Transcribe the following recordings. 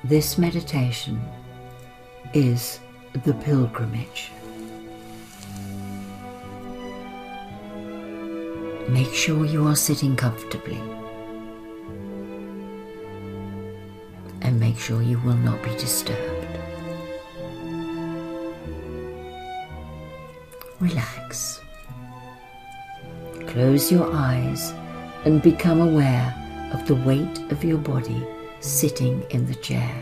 This meditation is the pilgrimage. Make sure you are sitting comfortably, and make sure you will not be disturbed. Relax. Close your eyes and become aware of the weight of your body sitting in the chair.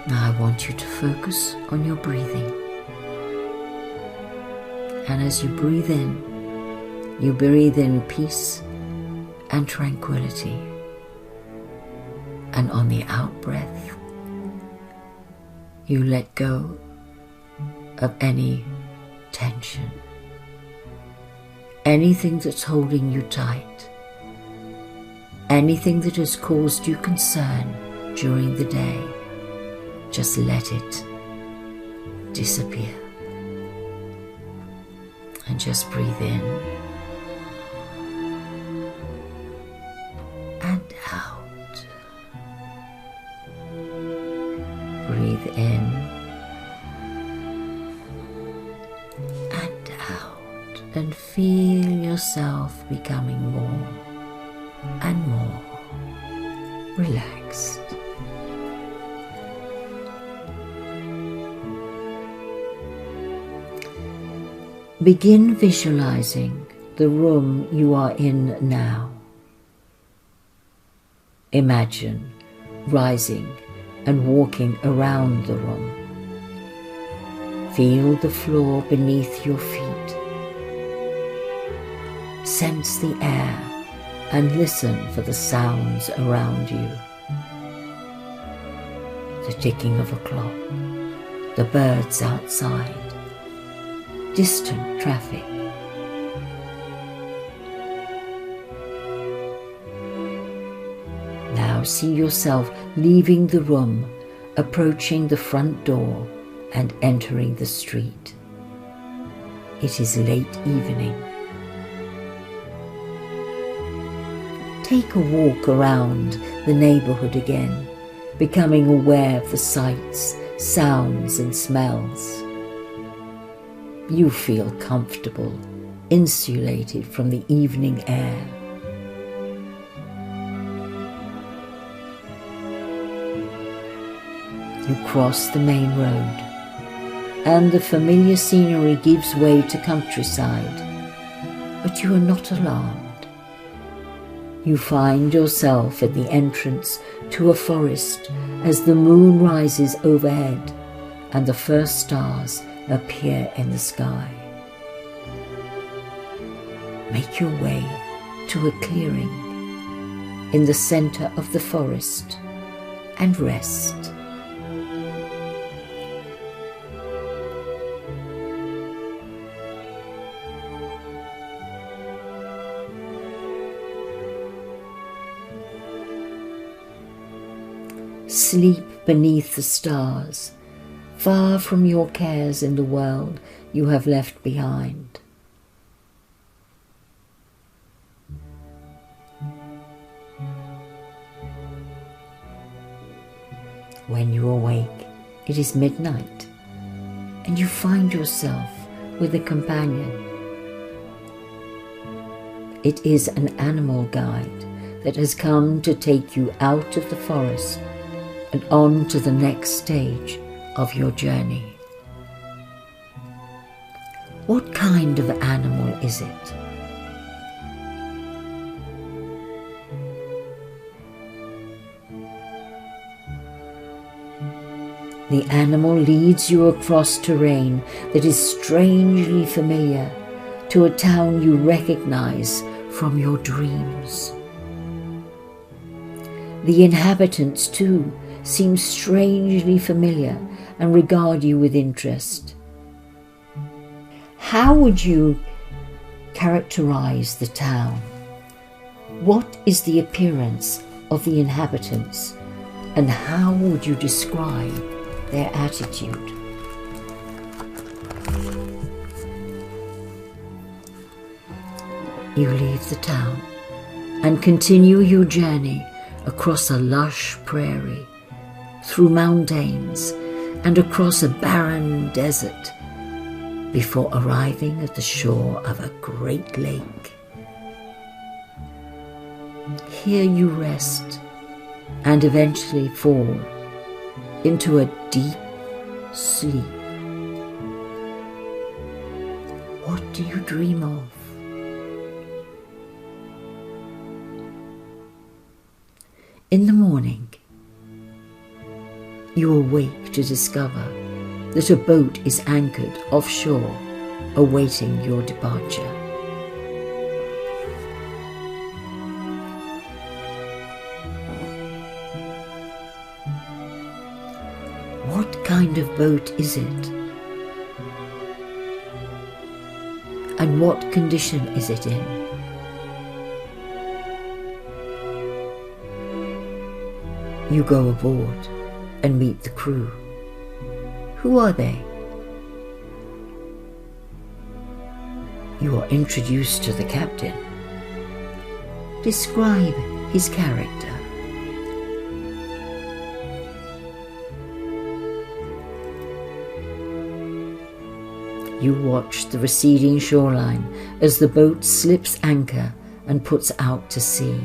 Now I want you to focus on your breathing. And as you breathe in peace and tranquility. And on the out breath, you let go of any tension, anything that's holding you tight, anything that has caused you concern during the day. Just let it disappear. And just breathe in and out. Breathe in and out, and feel yourself becoming more and more relaxed. Begin visualizing the room you are in now. Imagine rising and walking around the room. Feel the floor beneath your feet. Sense the air and listen for the sounds around you. The ticking of a clock, the birds outside, distant traffic. Now see yourself leaving the room, approaching the front door and entering the street. It is late evening. Take a walk around the neighborhood again, becoming aware of the sights, sounds and smells. You feel comfortable, insulated from the evening air. You cross the main road, and the familiar scenery gives way to countryside, but you are not alarmed. You find yourself at the entrance to a forest as the moon rises overhead and the first stars appear in the sky. Make your way to a clearing in the center of the forest and rest. Sleep beneath the stars, far from your cares in the world you have left behind. When you awake, it is midnight, and you find yourself with a companion. It is an animal guide that has come to take you out of the forest and on to the next stage of your journey. What kind of animal is it? The animal leads you across terrain that is strangely familiar to a town you recognize from your dreams. The inhabitants, too, seem strangely familiar and regard you with interest. How would you characterize the town? What is the appearance of the inhabitants, and how would you describe their attitude? You leave the town and continue your journey across a lush prairie, through mountains, and across a barren desert before arriving at the shore of a great lake. Here you rest and eventually fall into a deep sleep. What do you dream of? In the morning, you awake to discover that a boat is anchored offshore, awaiting your departure. What kind of boat is it? And what condition is it in? You go aboard and meet the crew. Who are they? You are introduced to the captain. Describe his character. You watch the receding shoreline as the boat slips anchor and puts out to sea.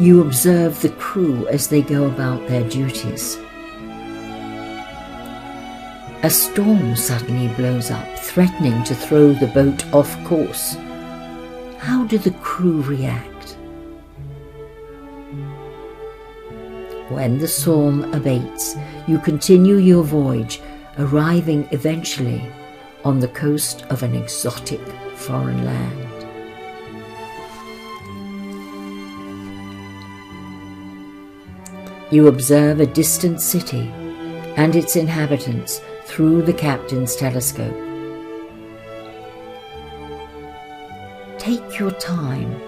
You observe the crew as they go about their duties. A storm suddenly blows up, threatening to throw the boat off course. How do the crew react? When the storm abates, you continue your voyage, arriving eventually on the coast of an exotic foreign land. You observe a distant city and its inhabitants through the captain's telescope. Take your time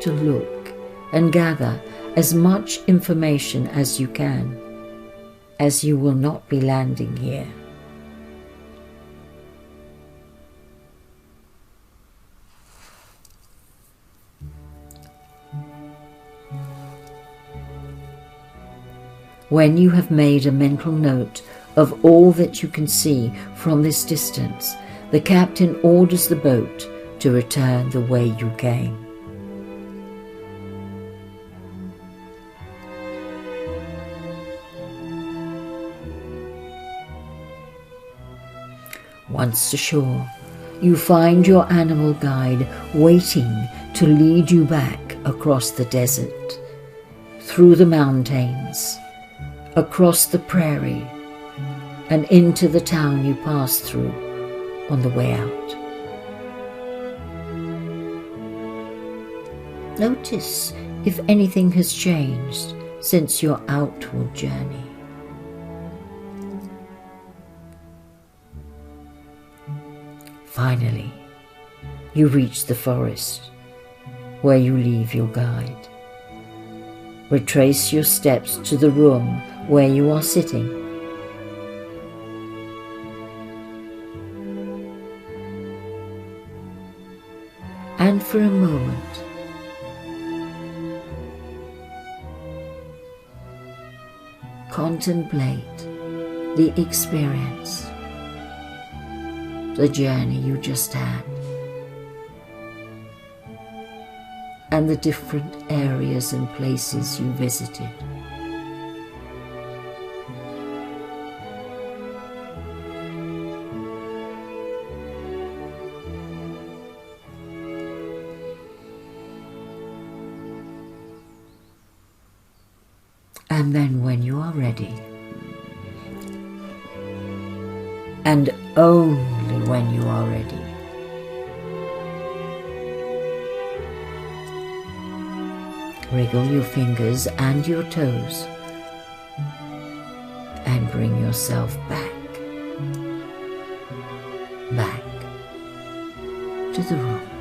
to look and gather as much information as you can, as you will not be landing here. When you have made a mental note of all that you can see from this distance, the captain orders the boat to return the way you came. Once ashore, you find your animal guide waiting to lead you back across the desert, through the mountains, across the prairie, and into the town you passed through on the way out. Notice if anything has changed since your outward journey. Finally, you reach the forest where you leave your guide. Retrace your steps to the room where you are sitting. And for a moment, contemplate the experience, the journey you just had, and the different areas and places you visited. And then when you are ready, and only when you are ready, wriggle your fingers and your toes and bring yourself back to the room.